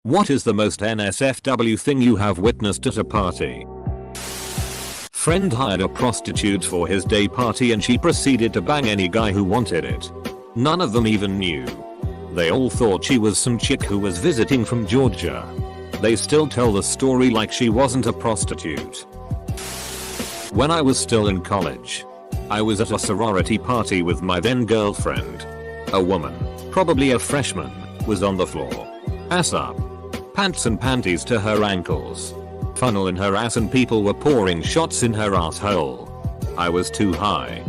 What is the most NSFW thing you have witnessed at a party? Friend hired a prostitute for his day party and she proceeded to bang any guy who wanted it. None of them even knew. They all thought she was some chick who was visiting from Georgia. They still tell the story like she wasn't a prostitute. When I was still in college, I was at a sorority party with my then girlfriend. A woman, probably a freshman, was on the floor. Ass up. Pants and panties to her ankles. Funnel in her ass and people were pouring shots in her asshole. I was too high,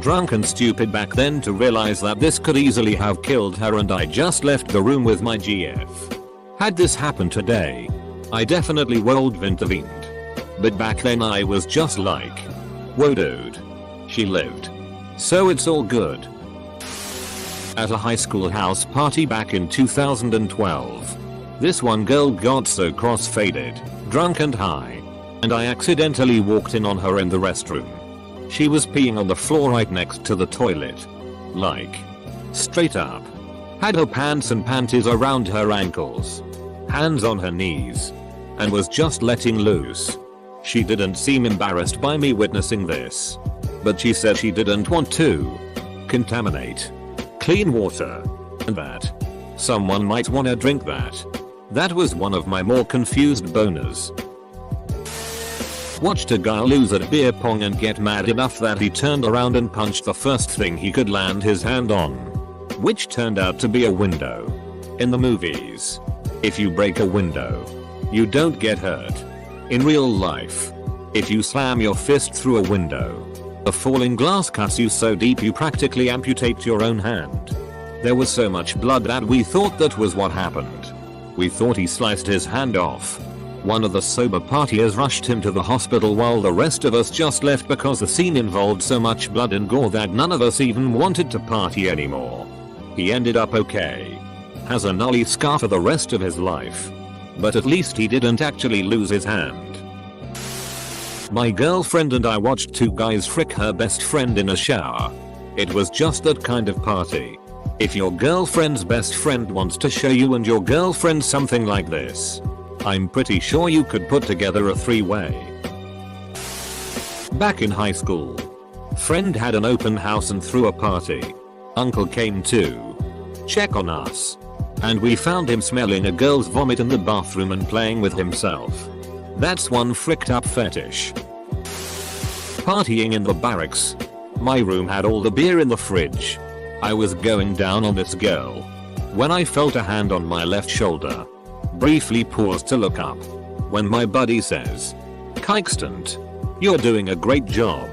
drunk and stupid back then to realize that this could easily have killed her and I just left the room with my GF. Had this happened today, I definitely would have intervened. But back then I was just like, whoa dude. She lived. So it's all good. At a high school house party back in 2012. This one girl got so cross-faded, drunk and high, and I accidentally walked in on her in the restroom. She was peeing on the floor right next to the toilet. Like, straight up. Had her pants and panties around her ankles, hands on her knees, and was just letting loose. She didn't seem embarrassed by me witnessing this, but she said she didn't want to contaminate clean water, and that someone might wanna drink that. That was one of my more confused boners. Watched a guy lose at beer pong and get mad enough that he turned around and punched the first thing he could land his hand on, which turned out to be a window. In the movies, if you break a window, you don't get hurt. In real life, if you slam your fist through a window, a falling glass cuts you so deep you practically amputate your own hand. There was so much blood that we thought that was what happened. We thought he sliced his hand off. One of the sober partiers rushed him to the hospital while the rest of us just left because the scene involved so much blood and gore that none of us even wanted to party anymore. He ended up okay. Has a gnarly scar for the rest of his life. But at least he didn't actually lose his hand. My girlfriend and I watched two guys frick her best friend in a shower. It was just that kind of party. If your girlfriend's best friend wants to show you and your girlfriend something like this, I'm pretty sure you could put together a three-way. Back in high school, friend had an open house and threw a party. Uncle came to check on us, and we found him smelling a girl's vomit in the bathroom and playing with himself. That's one fricked up fetish. Partying in the barracks. My room had all the beer in the fridge. I was going down on this girl when I felt a hand on my left shoulder. Briefly paused to look up when my buddy says, "Kikestant, you're doing a great job.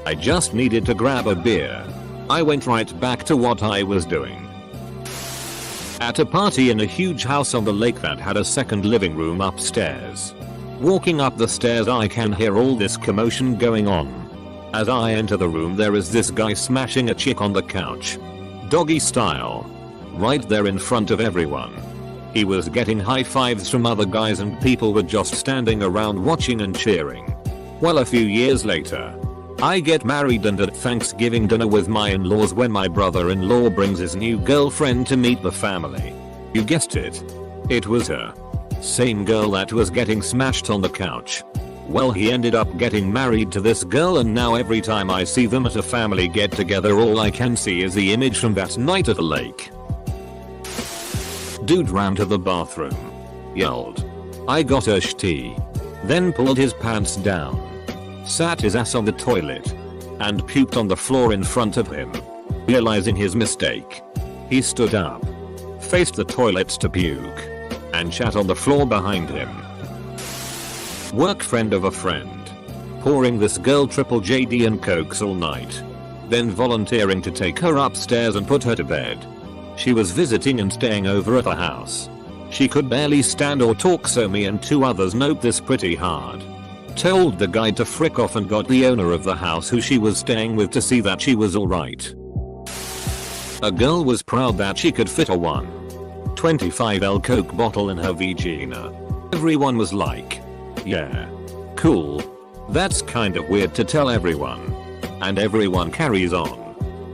I just needed to grab a beer." I went right back to what I was doing. At a party in a huge house on the lake that had a second living room upstairs. Walking up the stairs I can hear all this commotion going on. As I enter the room there is this guy smashing a chick on the couch. Doggy style. Right there in front of everyone. He was getting high fives from other guys and people were just standing around watching and cheering. Well, a few years later, I get married and at Thanksgiving dinner with my in-laws when my brother-in-law brings his new girlfriend to meet the family. You guessed it. It was her. Same girl that was getting smashed on the couch. Well, he ended up getting married to this girl and now every time I see them at a family get together all I can see is the image from that night at the lake. Dude ran to the bathroom. Yelled, "I got a sh*t." Then pulled his pants down. Sat his ass on the toilet. And puked on the floor in front of him. Realizing his mistake, he stood up. Faced the toilets to puke. And shat on the floor behind him. Work friend of a friend. Pouring this girl triple JD and cokes all night. Then volunteering to take her upstairs and put her to bed. She was visiting and staying over at the house. She could barely stand or talk so me and two others noped this pretty hard. Told the guy to frick off and got the owner of the house who she was staying with to see that she was alright. A girl was proud that she could fit a 1.25L Coke bottle in her vagina. Everyone was like, "Yeah. Cool. That's kind of weird to tell everyone." And everyone carries on.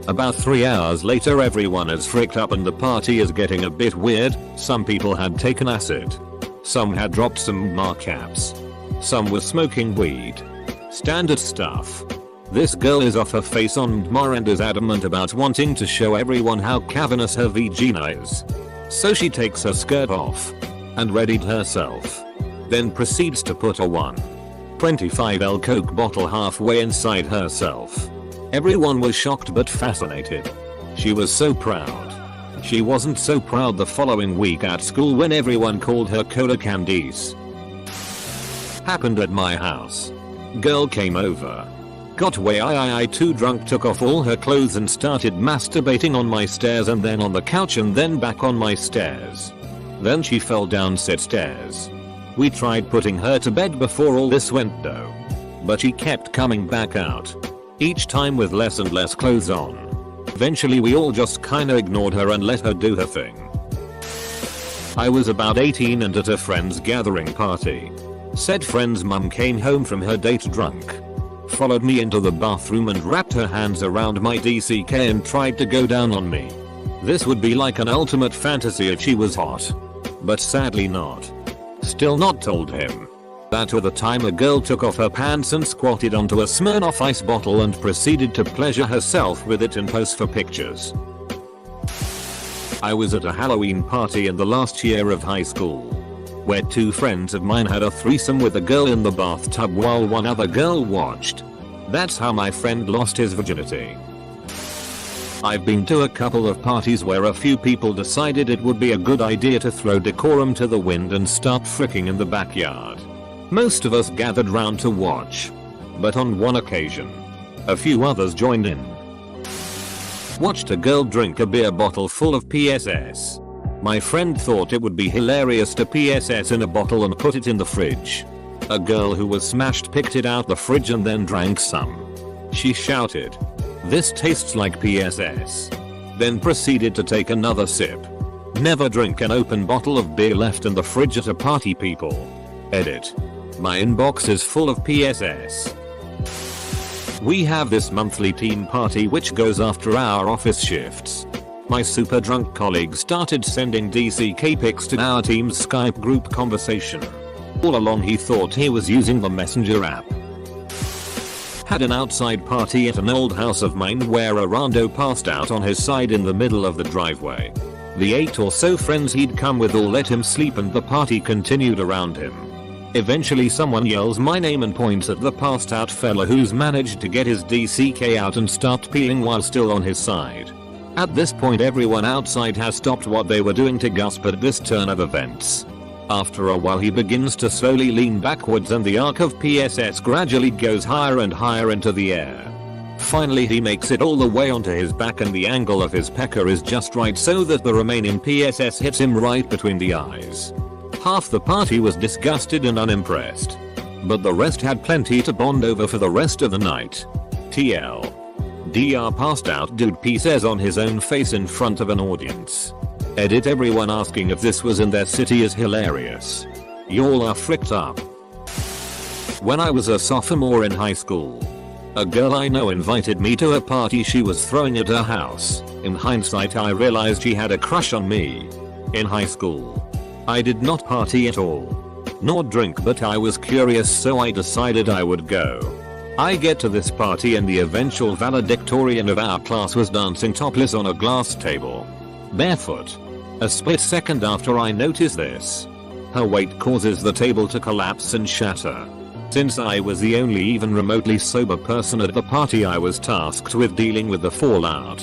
About 3 hours later everyone is fricked up and the party is getting a bit weird. Some people had taken acid. Some had dropped some marcaps. Some were smoking weed. Standard stuff. This girl is off her face on Dmar and is adamant about wanting to show everyone how cavernous her vagina is. So she takes her skirt off and readied herself. Then proceeds to put a 1.25 Coke bottle halfway inside herself. Everyone was shocked but fascinated. She was so proud. She wasn't so proud the following week at school when everyone called her Cola Candice. Happened at my house. Girl came over. Got way too drunk, took off all her clothes and started masturbating on my stairs and then on the couch and then back on my stairs. Then she fell down said stairs. We tried putting her to bed before all this went though. But she kept coming back out. Each time with less and less clothes on. Eventually we all just kinda ignored her and let her do her thing. I was about 18 and at a friend's gathering party. Said friend's mum came home from her date drunk. Followed me into the bathroom and wrapped her hands around my DCK and tried to go down on me. This would be like an ultimate fantasy if she was hot. But sadly not. Still not told him. That was the time a girl took off her pants and squatted onto a Smirnoff Ice bottle and proceeded to pleasure herself with it and pose for pictures. I was at a Halloween party in the last year of high school, where two friends of mine had a threesome with a girl in the bathtub while one other girl watched. That's how my friend lost his virginity. I've been to a couple of parties where a few people decided it would be a good idea to throw decorum to the wind and start fricking in the backyard. Most of us gathered round to watch. But on one occasion, a few others joined in. Watched a girl drink a beer bottle full of PSS. My friend thought it would be hilarious to PSS in a bottle and put it in the fridge. A girl who was smashed picked it out the fridge and then drank some. She shouted, "This tastes like PSS." Then proceeded to take another sip. Never drink an open bottle of beer left in the fridge at a party, people. Edit. My inbox is full of PSS. We have this monthly team party which goes after our office shifts. My super drunk colleague started sending DCK pics to our team's Skype group conversation. All along he thought he was using the Messenger app. Had an outside party at an old house of mine where a rando passed out on his side in the middle of the driveway. The 8 or so friends he'd come with all let him sleep and the party continued around him. Eventually someone yells my name and points at the passed out fella who's managed to get his DCK out and start peeling while still on his side. At this point everyone outside has stopped what they were doing to gasp at this turn of events. After a while he begins to slowly lean backwards and the arc of PSS gradually goes higher and higher into the air. Finally he makes it all the way onto his back and the angle of his pecker is just right so that the remaining PSS hits him right between the eyes. Half the party was disgusted and unimpressed. But the rest had plenty to bond over for the rest of the night. TL. DR passed out dude pieces on his own face in front of an audience. Edit. Everyone asking if this was in their city is hilarious. Y'all are fricked up. When I was a sophomore in high school, a girl I know invited me to a party she was throwing at her house. In hindsight I realized she had a crush on me. In high school, I did not party at all, nor drink, but I was curious so I decided I would go. I get to this party and the eventual valedictorian of our class was dancing topless on a glass table, barefoot. A split second after I notice this, her weight causes the table to collapse and shatter. Since I was the only even remotely sober person at the party, I was tasked with dealing with the fallout.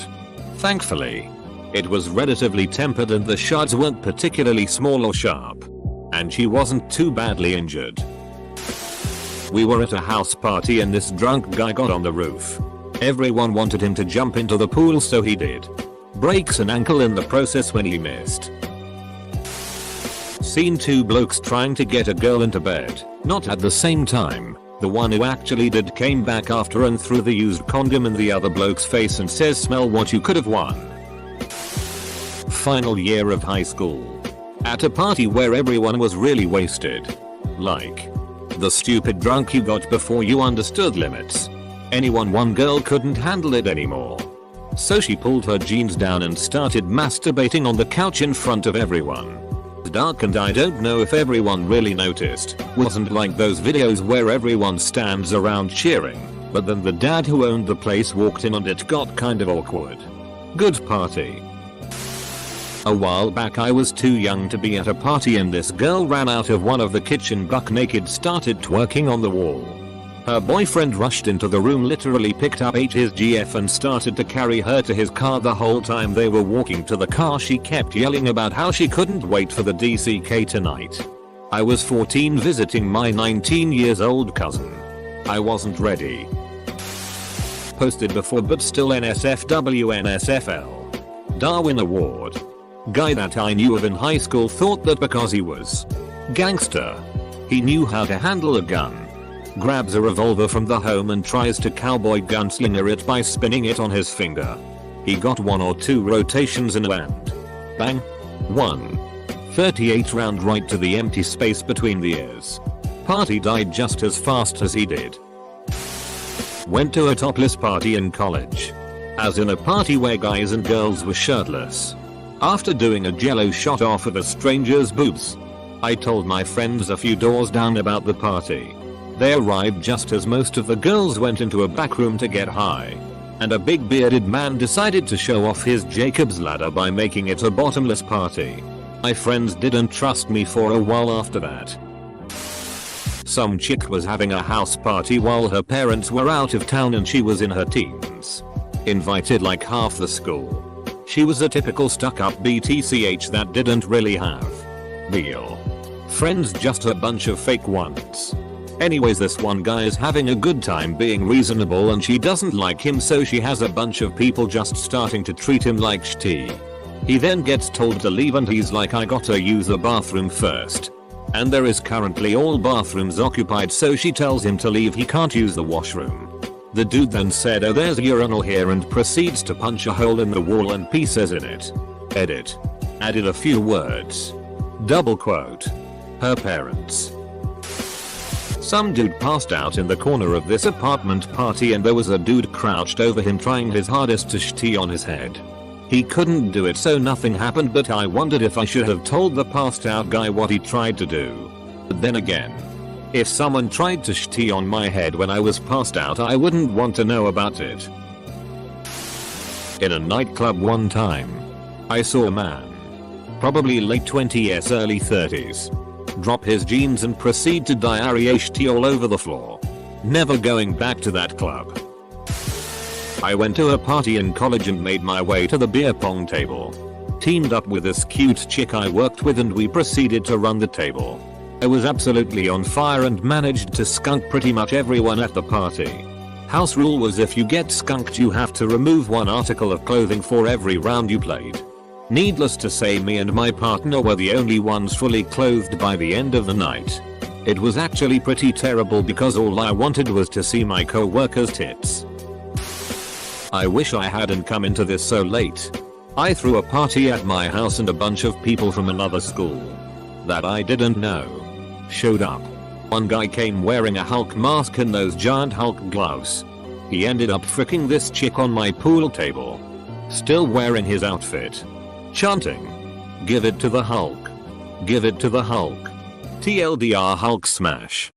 Thankfully, it was relatively tempered and the shards weren't particularly small or sharp. And she wasn't too badly injured. We were at a house party and this drunk guy got on the roof. Everyone wanted him to jump into the pool so he did. Breaks an ankle in the process when he missed. Seen two blokes trying to get a girl into bed, not at the same time. The one who actually did came back after and threw the used condom in the other bloke's face and says, "Smell what you could have won." Final year of high school. At a party where everyone was really wasted. Like the stupid drunk you got before you understood limits. One girl couldn't handle it anymore. So she pulled her jeans down and started masturbating on the couch in front of everyone. looked dark and I don't know if everyone really noticed. Wasn't like those videos where everyone stands around cheering, but then the dad who owned the place walked in and it got kind of awkward. Good party. A while back I was too young to be at a party and this girl ran out of one of the kitchen buck naked, started twerking on the wall. Her boyfriend rushed into the room, literally picked up his GF and started to carry her to his car. The whole time they were walking to the car she kept yelling about how she couldn't wait for the DCK tonight. I was 14 visiting my 19 years old cousin. I wasn't ready. Posted before but still NSFW NSFL. Darwin Award. Guy that I knew of in high school thought that because he was gangster, he knew how to handle a gun. Grabs a revolver from the home and tries to cowboy gunslinger it by spinning it on his finger. He got 1 or 2 rotations in and bang. 1. 38 round right to the empty space between the ears. Party died just as fast as he did. Went to a topless party in college. As in a party where guys and girls were shirtless. After doing a jello shot off of a stranger's boobs, I told my friends a few doors down about the party. They arrived just as most of the girls went into a back room to get high. And a big bearded man decided to show off his Jacob's ladder by making it a bottomless party. My friends didn't trust me for a while after that. Some chick was having a house party while her parents were out of town and she was in her teens. Invited like half the school. She was a typical stuck-up BTCH that didn't really have real friends, just a bunch of fake ones. Anyways, this one guy is having a good time being reasonable and she doesn't like him, so she has a bunch of people just starting to treat him like shitty. He then gets told to leave and he's like, I gotta use the bathroom first. And there is currently all bathrooms occupied, so she tells him to leave, he can't use the washroom. The dude then said, oh there's a urinal here, and proceeds to punch a hole in the wall and pieces in it. Edit. Added a few words. Double quote. Her parents. Some dude passed out in the corner of this apartment party and there was a dude crouched over him trying his hardest to shitty on his head. He couldn't do it, so nothing happened, but I wondered if I should have told the passed out guy what he tried to do. But then again, if someone tried to shitty on my head when I was passed out, I wouldn't want to know about it. In a nightclub one time, I saw a man, probably late 20s early 30s, drop his jeans and proceed to diarrhea shitty all over the floor. Never going back to that club. I went to a party in college and made my way to the beer pong table. Teamed up with this cute chick I worked with and we proceeded to run the table. I was absolutely on fire and managed to skunk pretty much everyone at the party. House rule was if you get skunked you have to remove 1 article of clothing for every round you played. Needless to say, me and my partner were the only ones fully clothed by the end of the night. It was actually pretty terrible because all I wanted was to see my co-workers' tits. I wish I hadn't come into this so late. I threw a party at my house and a bunch of people from another school that I didn't know showed up. One guy came wearing a Hulk mask and those giant Hulk gloves. He ended up fricking this chick on my pool table. Still wearing his outfit. Chanting, "Give it to the Hulk. Give it to the Hulk. TLDR Hulk smash."